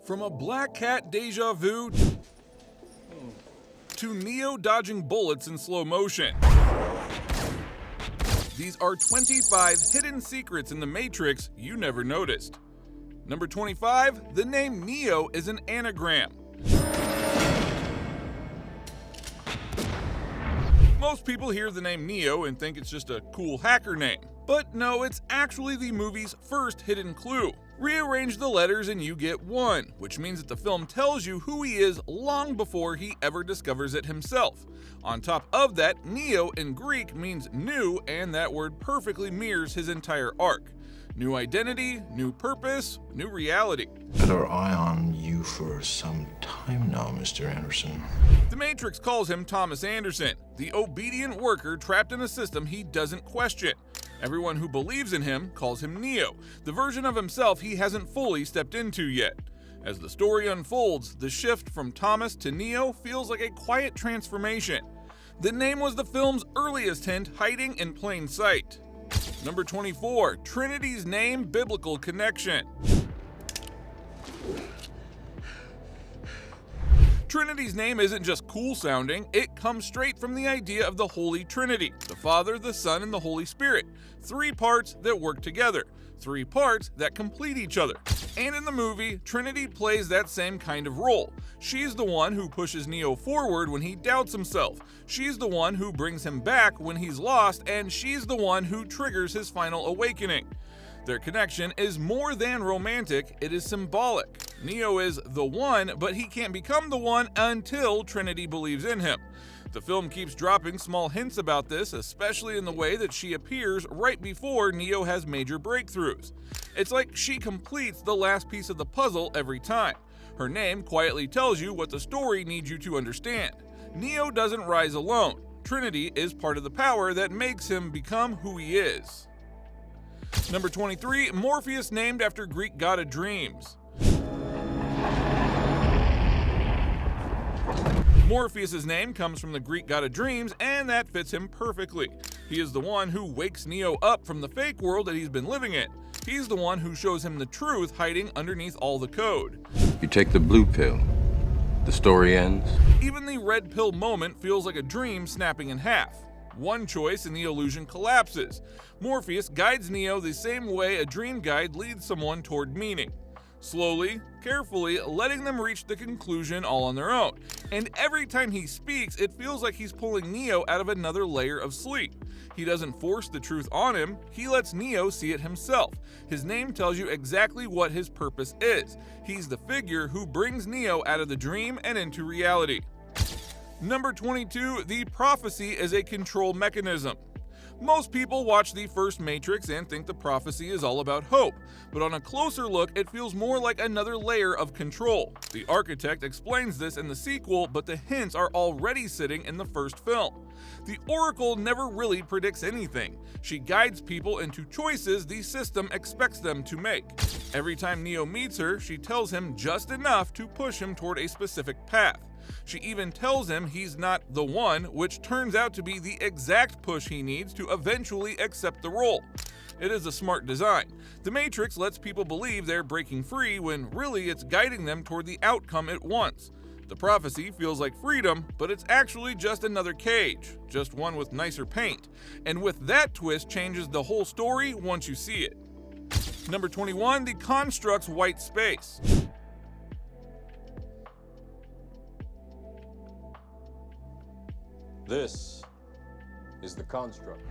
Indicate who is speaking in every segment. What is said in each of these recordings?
Speaker 1: From a black cat deja vu to Neo dodging bullets in slow motion. These are 25 hidden secrets in the Matrix you never noticed. Number 25, the name Neo is an anagram. Most people hear the name Neo and think it's just a cool hacker name. But no, it's actually the movie's first hidden clue. Rearrange the letters and you get one, which means that the film tells you who he is long before he ever discovers it himself. On top of that, Neo in Greek means new, and that word perfectly mirrors his entire arc. New identity, new purpose, new reality.
Speaker 2: Had our eye on you for some time now, Mr. Anderson.
Speaker 1: The Matrix calls him Thomas Anderson, the obedient worker trapped in a system he doesn't question. Everyone who believes in him calls him Neo, the version of himself he hasn't fully stepped into yet. As the story unfolds, the shift from Thomas to Neo feels like a quiet transformation. The name was the film's earliest hint, hiding in plain sight. Number 24, Trinity's name biblical connection. Trinity's name isn't just cool sounding, it comes straight from the idea of the Holy Trinity, the Father, the Son, and the Holy Spirit. 3 parts that work together, 3 parts that complete each other. And in the movie, Trinity plays that same kind of role. She's the one who pushes Neo forward when he doubts himself. She's the one who brings him back when he's lost, and she's the one who triggers his final awakening. Their connection is more than romantic, it is symbolic. Neo is the one, but he can't become the one until Trinity believes in him. The film keeps dropping small hints about this, especially in the way that she appears right before Neo has major breakthroughs. It's like she completes the last piece of the puzzle every time. Her name quietly tells you what the story needs you to understand. Neo doesn't rise alone. Trinity is part of the power that makes him become who he is. Number 23, Morpheus named after Greek god of dreams. Morpheus' name comes from the Greek god of dreams, and that fits him perfectly. He is the one who wakes Neo up from the fake world that he's been living in. He's the one who shows him the truth hiding underneath all the code.
Speaker 3: You take the blue pill, the story ends.
Speaker 1: Even the red pill moment feels like a dream snapping in half. One choice and the illusion collapses. Morpheus guides Neo the same way a dream guide leads someone toward meaning. Slowly, carefully, letting them reach the conclusion all on their own. And every time he speaks, it feels like he's pulling Neo out of another layer of sleep. He doesn't force the truth on him, he lets Neo see it himself. His name tells you exactly what his purpose is. He's the figure who brings Neo out of the dream and into reality. Number 22, the prophecy is a control mechanism. Most people watch the first Matrix and think the prophecy is all about hope, but on a closer look, it feels more like another layer of control. The architect explains this in the sequel, but the hints are already sitting in the first film. The Oracle never really predicts anything. She guides people into choices the system expects them to make. Every time Neo meets her, she tells him just enough to push him toward a specific path. She even tells him he's not the one, which turns out to be the exact push he needs to eventually accept the role. It is a smart design. The Matrix lets people believe they're breaking free when really it's guiding them toward the outcome it wants. The prophecy feels like freedom, but it's actually just another cage, just one with nicer paint. And with that twist changes the whole story once you see it. Number 21, the construct's white space.
Speaker 4: This is the construct.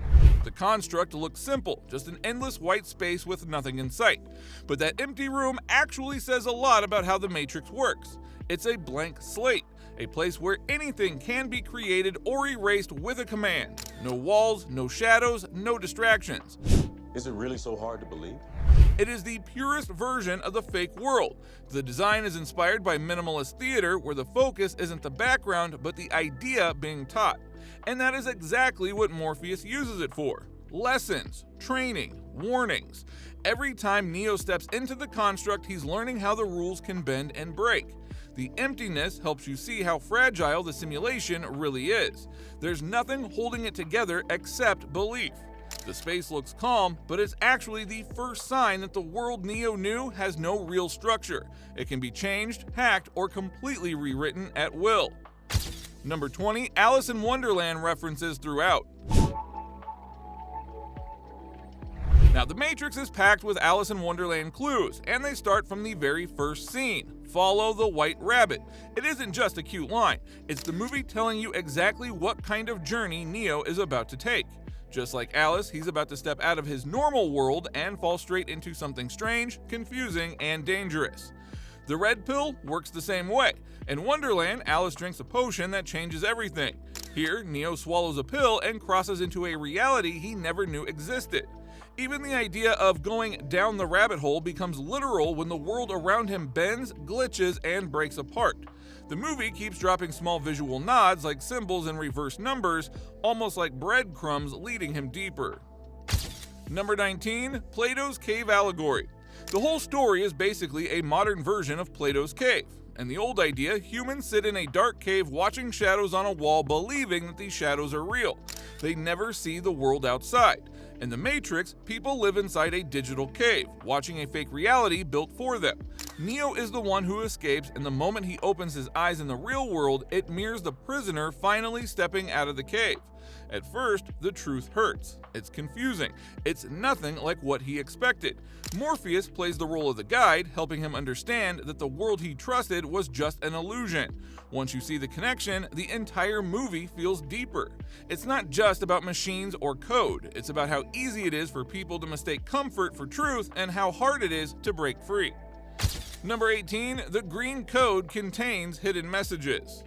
Speaker 1: The construct looks simple, just an endless white space with nothing in sight. But that empty room actually says a lot about how the Matrix works. It's a blank slate, a place where anything can be created or erased with a command. No walls, no shadows, no distractions.
Speaker 4: Is it really so hard to believe?
Speaker 1: It is the purest version of the fake world. The design is inspired by minimalist theater, where the focus isn't the background but the idea being taught. And that is exactly what Morpheus uses it for. Lessons, training, warnings. Every time Neo steps into the construct, he's learning how the rules can bend and break. The emptiness helps you see how fragile the simulation really is. There's nothing holding it together except belief. The space looks calm, but it's actually the first sign that the world Neo knew has no real structure. It can be changed, hacked, or completely rewritten at will. Number 20, Alice in Wonderland references throughout. Now, The Matrix is packed with Alice in Wonderland clues, and they start from the very first scene. Follow the white rabbit. It isn't just a cute line, it's the movie telling you exactly what kind of journey Neo is about to take. Just like Alice, he's about to step out of his normal world and fall straight into something strange, confusing, and dangerous. The red pill works the same way. In Wonderland, Alice drinks a potion that changes everything. Here, Neo swallows a pill and crosses into a reality he never knew existed. Even the idea of going down the rabbit hole becomes literal when the world around him bends, glitches, and breaks apart. The movie keeps dropping small visual nods like symbols and reverse numbers, almost like breadcrumbs leading him deeper. Number 19, Plato's Cave Allegory. The whole story is basically a modern version of Plato's Cave. In the old idea, humans sit in a dark cave watching shadows on a wall, believing that these shadows are real. They never see the world outside. In The Matrix, people live inside a digital cave, watching a fake reality built for them. Neo is the one who escapes, and the moment he opens his eyes in the real world, it mirrors the prisoner finally stepping out of the cave. At first, the truth hurts. It's confusing. It's nothing like what he expected. Morpheus plays the role of the guide, helping him understand that the world he trusted was just an illusion. Once you see the connection, the entire movie feels deeper. It's not just about machines or code. It's about how easy it is for people to mistake comfort for truth and how hard it is to break free. Number 18, the green code contains hidden messages.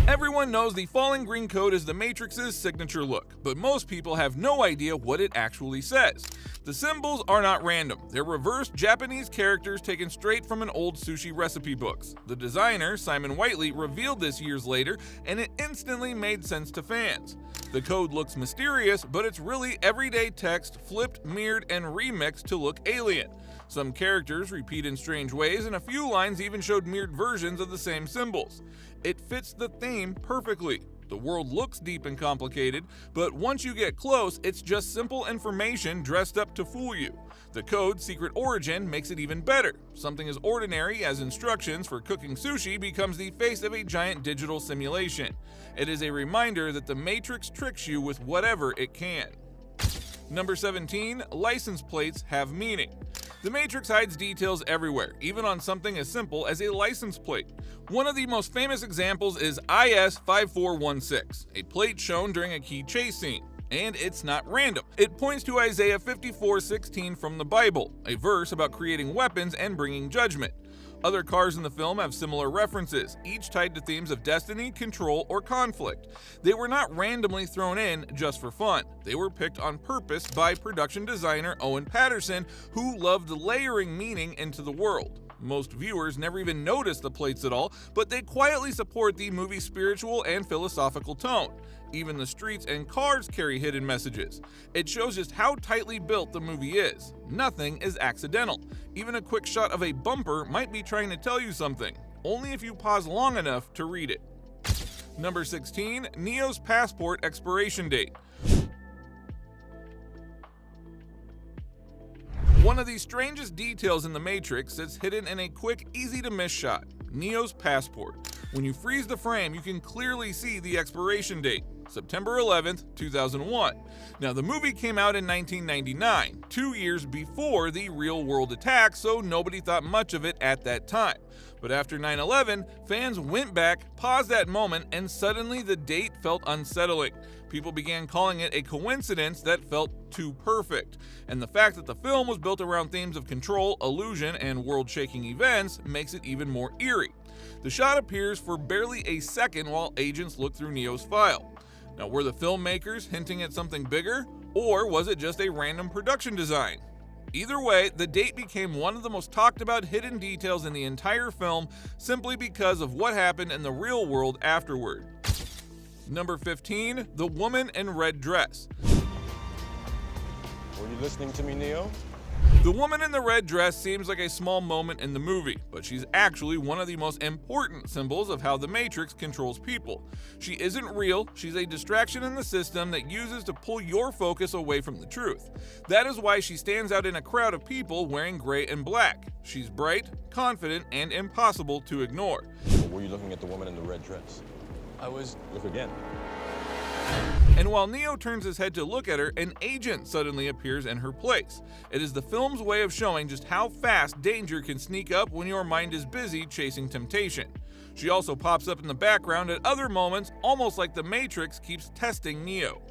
Speaker 1: Everyone knows the falling green code is The Matrix's signature look, but most people have no idea what it actually says. The symbols are not random. They're reversed Japanese characters taken straight from an old sushi recipe books. The designer, Simon Whiteley, revealed this years later, and it instantly made sense to fans. The code looks mysterious, but it's really everyday text flipped, mirrored, and remixed to look alien. Some characters repeat in strange ways, and a few lines even showed mirrored versions of the same symbols. It fits the theme perfectly. The world looks deep and complicated, but once you get close, it's just simple information dressed up to fool you. The code's secret origin makes it even better. Something as ordinary as instructions for cooking sushi becomes the face of a giant digital simulation. It is a reminder that the Matrix tricks you with whatever it can. Number 17, license plates have meaning. The Matrix hides details everywhere, even on something as simple as a license plate. One of the most famous examples is IS-5416, a plate shown during a key chase scene. And it's not random. It points to Isaiah 54:16 from the Bible, a verse about creating weapons and bringing judgment. Other cars in the film have similar references, each tied to themes of destiny, control, or conflict. They were not randomly thrown in just for fun. They were picked on purpose by production designer Owen Patterson, who loved layering meaning into the world. Most viewers never even notice the plates at all, but they quietly support the movie's spiritual and philosophical tone. Even the streets and cars carry hidden messages. It shows just how tightly built the movie is. Nothing is accidental. Even a quick shot of a bumper might be trying to tell you something, only if you pause long enough to read it. Number 16, Neo's passport expiration date. One of the strangest details in The Matrix is hidden in a quick, easy-to-miss shot, Neo's passport. When you freeze the frame, you can clearly see the expiration date, September 11th, 2001. Now, the movie came out in 1999, 2 years before the real-world attack, so nobody thought much of it at that time. But after 9/11, fans went back, paused that moment, and suddenly the date felt unsettling. People began calling it a coincidence that felt too perfect. And the fact that the film was built around themes of control, illusion, and world-shaking events makes it even more eerie. The shot appears for barely a second while agents look through Neo's file. Now, were the filmmakers hinting at something bigger, or was it just a random production design? Either way, the date became one of the most talked about hidden details in the entire film simply because of what happened in the real world afterward. Number 15, the woman in red dress.
Speaker 4: Were you listening to me, Neo?
Speaker 1: The woman in the red dress seems like a small moment in the movie, but she's actually one of the most important symbols of how the Matrix controls people. She isn't real, she's a distraction in the system that uses to pull your focus away from the truth. That is why she stands out in a crowd of people wearing gray and black. She's bright, confident, and impossible to ignore.
Speaker 4: Or were you looking at the woman in the red dress?
Speaker 5: I was.
Speaker 4: Look again.
Speaker 1: And while Neo turns his head to look at her, an agent suddenly appears in her place. It is the film's way of showing just how fast danger can sneak up when your mind is busy chasing temptation. She also pops up in the background at other moments, almost like the Matrix keeps testing Neo.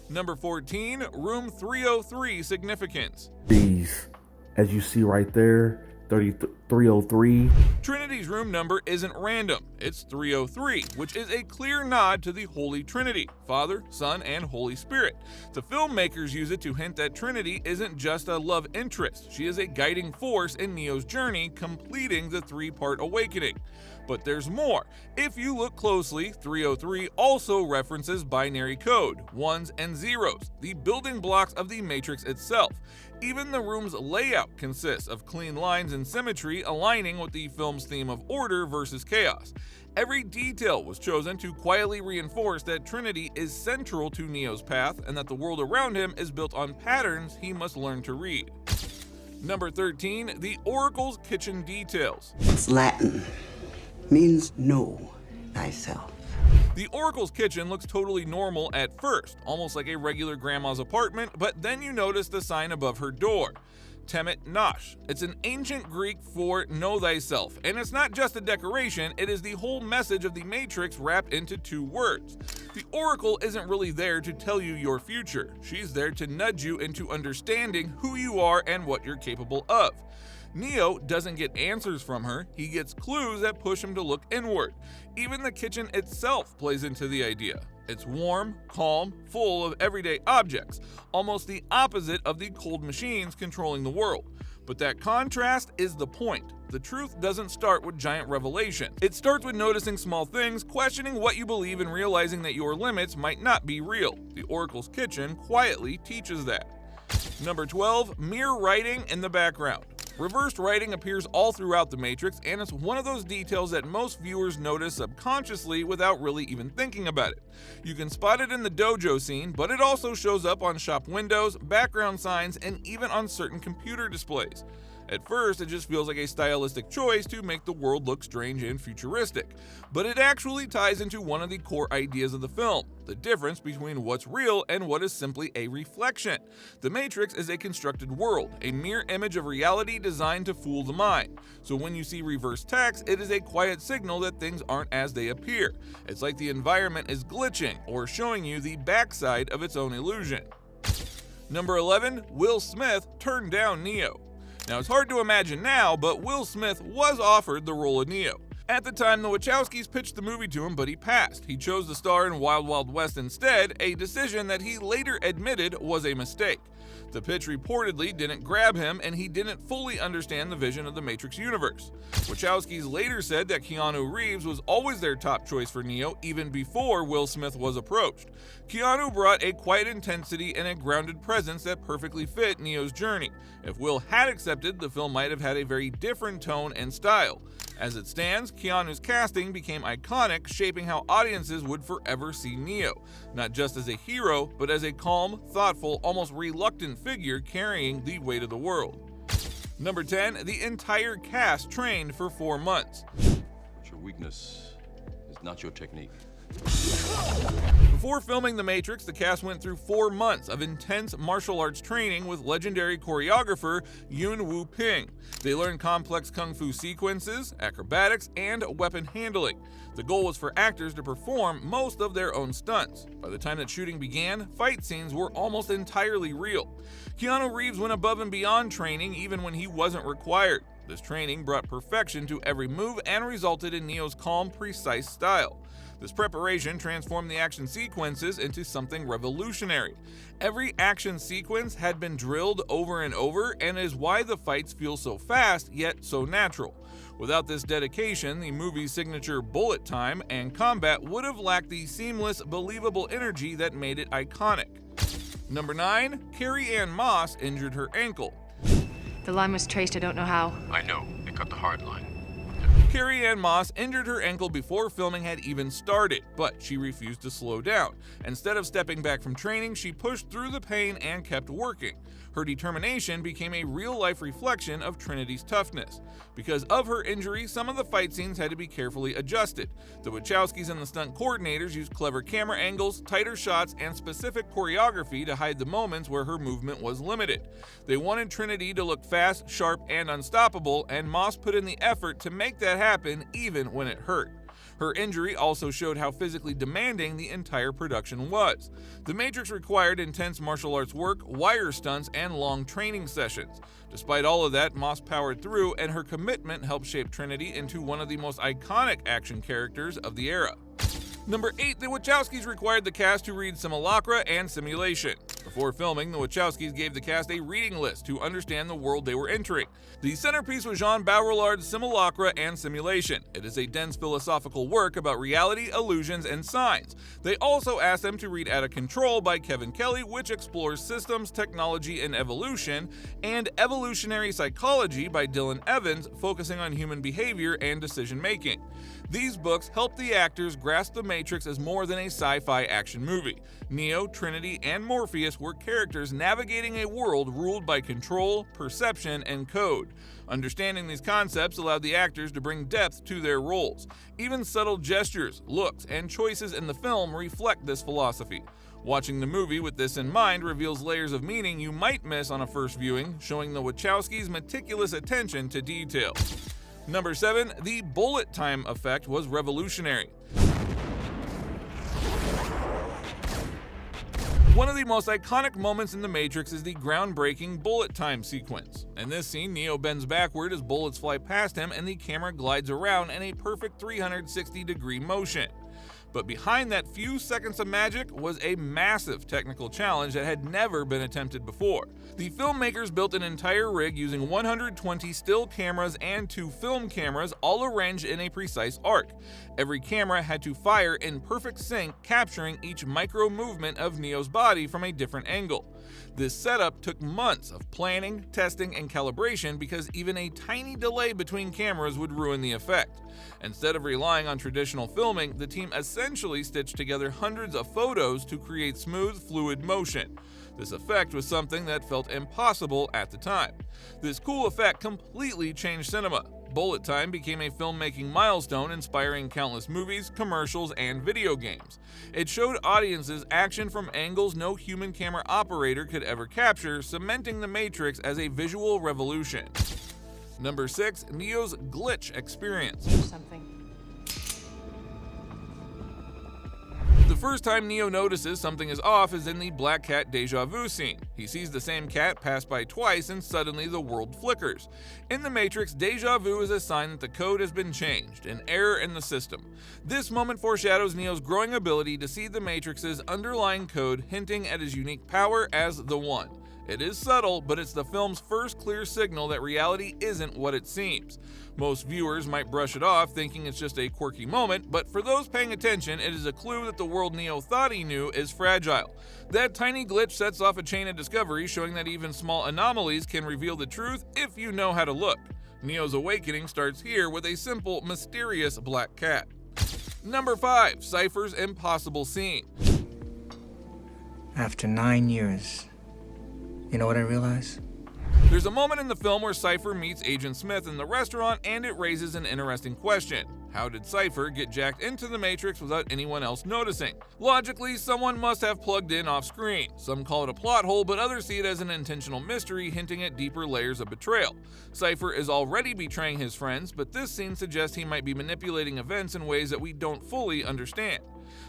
Speaker 1: Number 14, Room 303 Significance.
Speaker 6: These, as you see right there, 303.
Speaker 1: Trinity's room number isn't random, it's 303, which is a clear nod to the Holy Trinity, Father, Son, and Holy Spirit. The filmmakers use it to hint that Trinity isn't just a love interest, she is a guiding force in Neo's journey, completing the three-part awakening. But there's more. If you look closely, 303 also references binary code, ones and zeros, the building blocks of the Matrix itself. Even the room's layout consists of clean lines and symmetry, aligning with the film's theme of order versus chaos. Every detail was chosen to quietly reinforce that Trinity is central to Neo's path and that the world around him is built on patterns he must learn to read. Number 13, the Oracle's kitchen details.
Speaker 7: It's Latin. Means know thyself.
Speaker 1: The Oracle's kitchen looks totally normal at first, almost like a regular grandma's apartment, but then you notice the sign above her door. Temet Nosh. It's an ancient Greek for know thyself, and it's not just a decoration, it is the whole message of the Matrix wrapped into two words. The Oracle isn't really there to tell you your future, she's there to nudge you into understanding who you are and what you're capable of. Neo doesn't get answers from her, he gets clues that push him to look inward. Even the kitchen itself plays into the idea. It's warm, calm, full of everyday objects, almost the opposite of the cold machines controlling the world. But that contrast is the point. The truth doesn't start with giant revelation. It starts with noticing small things, questioning what you believe, and realizing that your limits might not be real. The Oracle's kitchen quietly teaches that. Number 12, mere writing in the background. Reversed writing appears all throughout the Matrix, and it's one of those details that most viewers notice subconsciously without really even thinking about it. You can spot it in the dojo scene, but it also shows up on shop windows, background signs, and even on certain computer displays. At first, it just feels like a stylistic choice to make the world look strange and futuristic, but it actually ties into one of the core ideas of the film, the difference between what's real and what is simply a reflection. The Matrix is a constructed world, a mere image of reality designed to fool the mind. So when you see reverse text, it is a quiet signal that things aren't as they appear. It's like the environment is glitching or showing you the backside of its own illusion. Number 11, Will Smith turned down Neo. Now, it's hard to imagine now, but Will Smith was offered the role of Neo. At the time, the Wachowskis pitched the movie to him, but he passed. He chose to star in Wild Wild West instead, a decision that he later admitted was a mistake. The pitch reportedly didn't grab him, and he didn't fully understand the vision of the Matrix universe. Wachowskis later said that Keanu Reeves was always their top choice for Neo, even before Will Smith was approached. Keanu brought a quiet intensity and a grounded presence that perfectly fit Neo's journey. If Will had accepted, the film might have had a very different tone and style. As it stands, Keanu's casting became iconic, shaping how audiences would forever see Neo, not just as a hero, but as a calm, thoughtful, almost reluctant figure carrying the weight of the world. Number 10, the entire cast trained for 4 months.
Speaker 3: But your weakness is not your technique.
Speaker 1: Before filming The Matrix, the cast went through 4 months of intense martial arts training with legendary choreographer Yun Wu Ping. They learned complex kung fu sequences, acrobatics, and weapon handling. The goal was for actors to perform most of their own stunts. By the time that shooting began, fight scenes were almost entirely real. Keanu Reeves went above and beyond training even when he wasn't required. This training brought perfection to every move and resulted in Neo's calm, precise style. This preparation transformed the action sequences into something revolutionary. Every action sequence had been drilled over and over, and is why the fights feel so fast yet so natural. Without this dedication, the movie's signature bullet time and combat would have lacked the seamless, believable energy that made it iconic. Number 9, Carrie Ann Moss injured her ankle.
Speaker 5: The line was traced, I don't know how.
Speaker 3: I know. They cut the hard line.
Speaker 1: Carrie Ann Moss injured her ankle before filming had even started, but she refused to slow down. Instead of stepping back from training, she pushed through the pain and kept working. Her determination became a real-life reflection of Trinity's toughness. Because of her injury, some of the fight scenes had to be carefully adjusted. The Wachowskis and the stunt coordinators used clever camera angles, tighter shots, and specific choreography to hide the moments where her movement was limited. They wanted Trinity to look fast, sharp, and unstoppable, and Moss put in the effort to make that happen even when it hurt. Her injury also showed how physically demanding the entire production was. The Matrix required intense martial arts work, wire stunts, and long training sessions. Despite all of that, Moss powered through, and her commitment helped shape Trinity into one of the most iconic action characters of the era. Number 8, the Wachowskis required the cast to read Simulacra and Simulation. Before filming, the Wachowskis gave the cast a reading list to understand the world they were entering. The centerpiece was Jean Baudrillard's Simulacra and Simulation. It is a dense philosophical work about reality, illusions, and signs. They also asked them to read Out of Control by Kevin Kelly, which explores systems, technology, and evolution, and Evolutionary Psychology by Dylan Evans, focusing on human behavior and decision-making. These books helped the actors grasp the Matrix as more than a sci-fi action movie. Neo, Trinity, and Morpheus were characters navigating a world ruled by control, perception, and code. Understanding these concepts allowed the actors to bring depth to their roles. Even subtle gestures, looks, and choices in the film reflect this philosophy. Watching the movie with this in mind reveals layers of meaning you might miss on a first viewing, showing the Wachowskis' meticulous attention to detail. Number 7, the bullet time effect was revolutionary. One of the most iconic moments in The Matrix is the groundbreaking bullet time sequence. In this scene, Neo bends backward as bullets fly past him and the camera glides around in a perfect 360-degree motion. But behind that few seconds of magic was a massive technical challenge that had never been attempted before. The filmmakers built an entire rig using 120 still cameras and 2 film cameras, all arranged in a precise arc. Every camera had to fire in perfect sync, capturing each micro movement of Neo's body from a different angle. This setup took months of planning, testing, and calibration because even a tiny delay between cameras would ruin the effect. Instead of relying on traditional filming, the team essentially stitched together hundreds of photos to create smooth, fluid motion. This effect was something that felt impossible at the time. This cool effect completely changed cinema. Bullet time became a filmmaking milestone, inspiring countless movies, commercials, and video games. It showed audiences action from angles no human camera operator could ever capture, cementing The Matrix as a visual revolution. Number 6, Neo's glitch experience.
Speaker 5: Something.
Speaker 1: The first time Neo notices something is off is in the Black Cat deja vu scene. He sees the same cat pass by twice and suddenly the world flickers. In The Matrix, deja vu is a sign that the code has been changed, an error in the system. This moment foreshadows Neo's growing ability to see the Matrix's underlying code, hinting at his unique power as the One. It is subtle, but it's the film's first clear signal that reality isn't what it seems. Most viewers might brush it off, thinking it's just a quirky moment, but for those paying attention, it is a clue that the world Neo thought he knew is fragile. That tiny glitch sets off a chain of discovery, showing that even small anomalies can reveal the truth if you know how to look. Neo's awakening starts here with a simple, mysterious black cat. Number 5, Cypher's impossible scene.
Speaker 8: After 9 years, you know what I realize?
Speaker 1: There's a moment in the film where Cypher meets Agent Smith in the restaurant, and it raises an interesting question. How did Cypher get jacked into the Matrix without anyone else noticing? Logically, someone must have plugged in off-screen. Some call it a plot hole, but others see it as an intentional mystery, hinting at deeper layers of betrayal. Cypher is already betraying his friends, but this scene suggests he might be manipulating events in ways that we don't fully understand.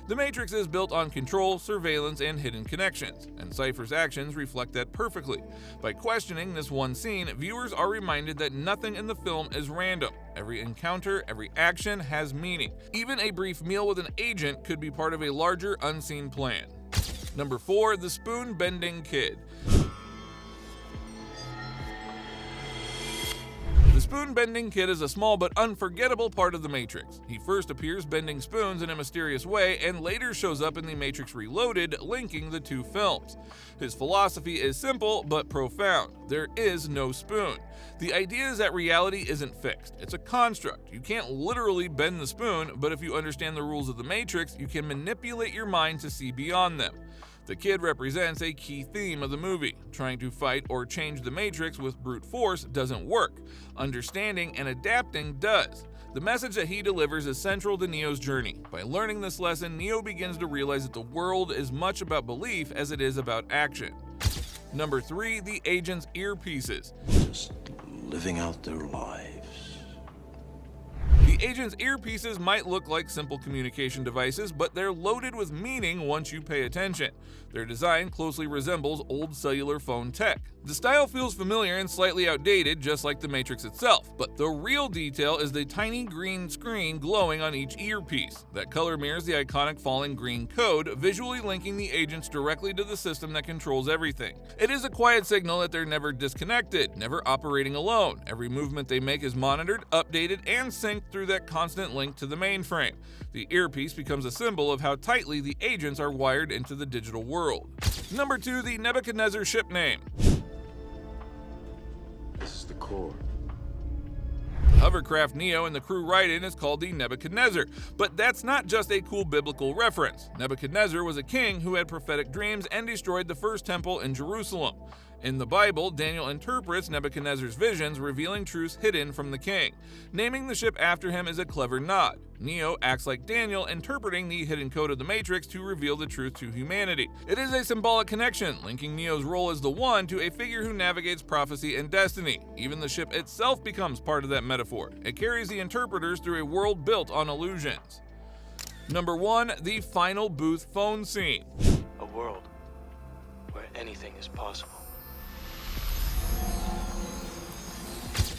Speaker 1: The Matrix is built on control, surveillance, and hidden connections, and Cypher's actions reflect that perfectly. By questioning this one scene, viewers are reminded that nothing in the film is random. Every encounter, every action has meaning. Even a brief meal with an agent could be part of a larger, unseen plan. Number 4, the spoon-bending kid. The spoon-bending kid is a small but unforgettable part of the Matrix. He first appears bending spoons in a mysterious way and later shows up in The Matrix Reloaded, linking the two films. His philosophy is simple but profound. There is no spoon. The idea is that reality isn't fixed. It's a construct. You can't literally bend the spoon, but if you understand the rules of the Matrix, you can manipulate your mind to see beyond them. The kid represents a key theme of the movie. Trying to fight or change the Matrix with brute force doesn't work. Understanding and adapting does. The message that he delivers is central to Neo's journey. By learning this lesson, Neo begins to realize that the world is much about belief as it is about action. Number 3, the agent's earpieces.
Speaker 2: Just living out their lives.
Speaker 1: The agent's earpieces might look like simple communication devices, but they're loaded with meaning once you pay attention. Their design closely resembles old cellular phone tech. The style feels familiar and slightly outdated, just like the Matrix itself, but the real detail is the tiny green screen glowing on each earpiece. That color mirrors the iconic falling green code, visually linking the agents directly to the system that controls everything. It is a quiet signal that they're never disconnected, never operating alone. Every movement they make is monitored, updated, and synced through that constant link to the mainframe. The earpiece becomes a symbol of how tightly the agents are wired into the digital world. Number 2, the Nebuchadnezzar ship name.
Speaker 3: This is the core.
Speaker 1: The hovercraft Neo and the crew ride in is called the Nebuchadnezzar, but that's not just a cool biblical reference. Nebuchadnezzar was a king who had prophetic dreams and destroyed the first temple in Jerusalem. In the Bible, Daniel interprets Nebuchadnezzar's visions, revealing truths hidden from the king. Naming the ship after him is a clever nod. Neo acts like Daniel, interpreting the hidden code of the Matrix to reveal the truth to humanity. It is a symbolic connection, linking Neo's role as the One to a figure who navigates prophecy and destiny. Even the ship itself becomes part of that metaphor. It carries the interpreters through a world built on illusions. Number 1, the final booth phone scene.
Speaker 5: A world where anything is possible.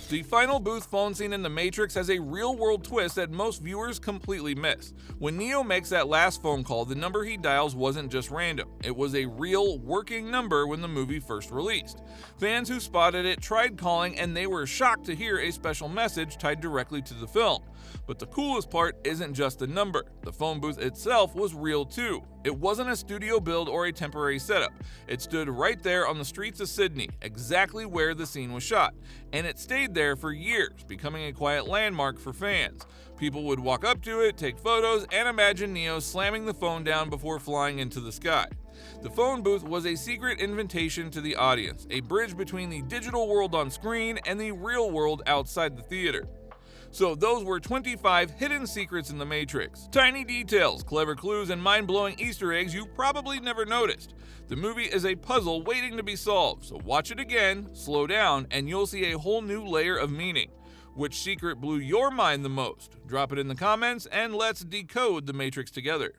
Speaker 1: The final booth phone scene in The Matrix has a real-world twist that most viewers completely miss. When Neo makes that last phone call, the number he dials wasn't just random. It was a real, working number when the movie first released. Fans who spotted it tried calling, and they were shocked to hear a special message tied directly to the film. But the coolest part isn't just the number. The phone booth itself was real too. It wasn't a studio build or a temporary setup. It stood right there on the streets of Sydney, exactly where the scene was shot. And it stayed there for years, becoming a quiet landmark for fans. People would walk up to it, take photos, and imagine Neo slamming the phone down before flying into the sky. The phone booth was a secret invitation to the audience, a bridge between the digital world on screen and the real world outside the theater. So those were 25 hidden secrets in The Matrix. Tiny details, clever clues, and mind-blowing Easter eggs you probably never noticed. The movie is a puzzle waiting to be solved, so watch it again, slow down, and you'll see a whole new layer of meaning. Which secret blew your mind the most? Drop it in the comments, and let's decode The Matrix together.